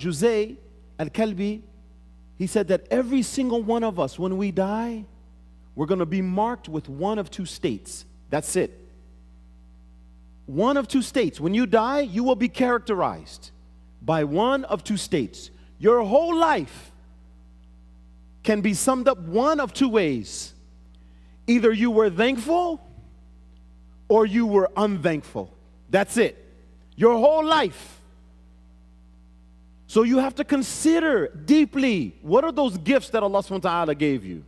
Juzay al-Kalbi, he said that every single one of us, when we die, we're going to be marked with one of two states. That's it. One of two states. When you die, you will be characterized by one of two states. Your whole life can be summed up one of two ways. Either you were thankful or you were unthankful. That's it. Your whole life. So you have to consider deeply, what are those gifts that Allah subhanahu wa ta'ala gave you?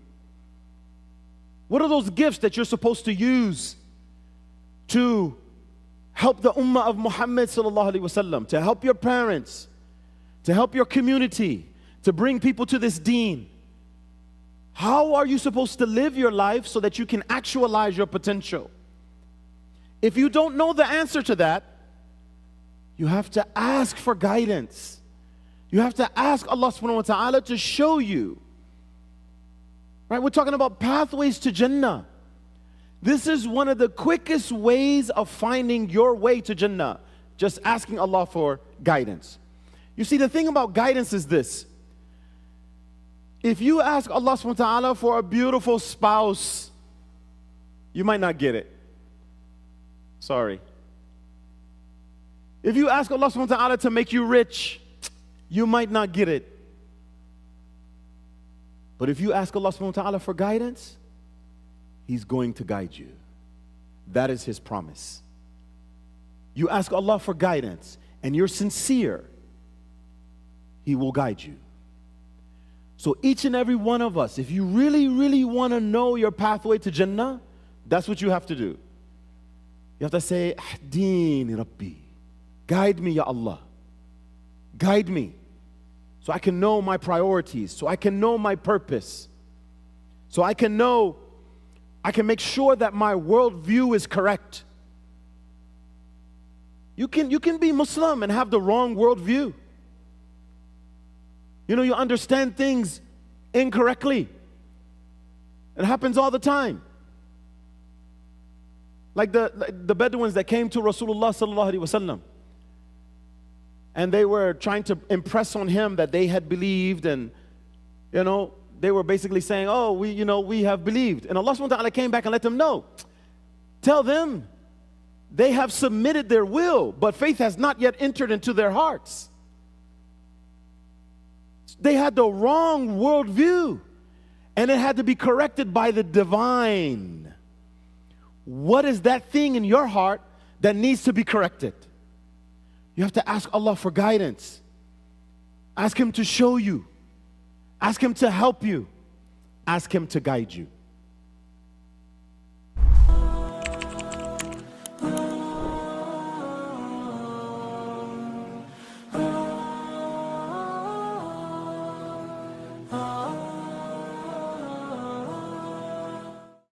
What are those gifts that you're supposed to use to help the ummah of Muhammad sallallahu alaihi wasallam, to help your parents, to help your community, to bring people to this deen? How are you supposed to live your life so that you can actualize your potential? If you don't know the answer to that, you have to ask for guidance. You have to ask Allah subhanahu wa ta'ala to show you. Right? We're talking about pathways to Jannah. This is one of the quickest ways of finding your way to Jannah. Just asking Allah for guidance. You see, the thing about guidance is this. If you ask Allah subhanahu wa ta'ala for a beautiful spouse, you might not get it. Sorry. If you ask Allah subhanahu wa ta'ala to make you rich, you might not get it. But if you ask Allah subhanahu wa ta'ala for guidance, He's going to guide you. That is His promise. You ask Allah for guidance and you're sincere, He will guide you. So each and every one of us, if you really, really want to know your pathway to Jannah, that's what you have to do. You have to say, Ahdini Rabbi. Guide me, Ya Allah. Guide me so I can know my priorities, so I can know my purpose, so I can make sure that my worldview is correct. You can be Muslim and have the wrong worldview. You know, you understand things incorrectly. It happens all the time. Like the Bedouins that came to Rasulullah sallallahu alaihi wasallam, and they were trying to impress on him that they had believed, and they were basically saying, "Oh, we have believed." And Allah subhanahu wa ta'ala came back and let them know. Tell them they have submitted their will, but faith has not yet entered into their hearts. They had the wrong worldview, and it had to be corrected by the divine. What is that thing in your heart that needs to be corrected? You have to ask Allah for guidance. Ask Him to show you. Ask Him to help you. Ask Him to guide you.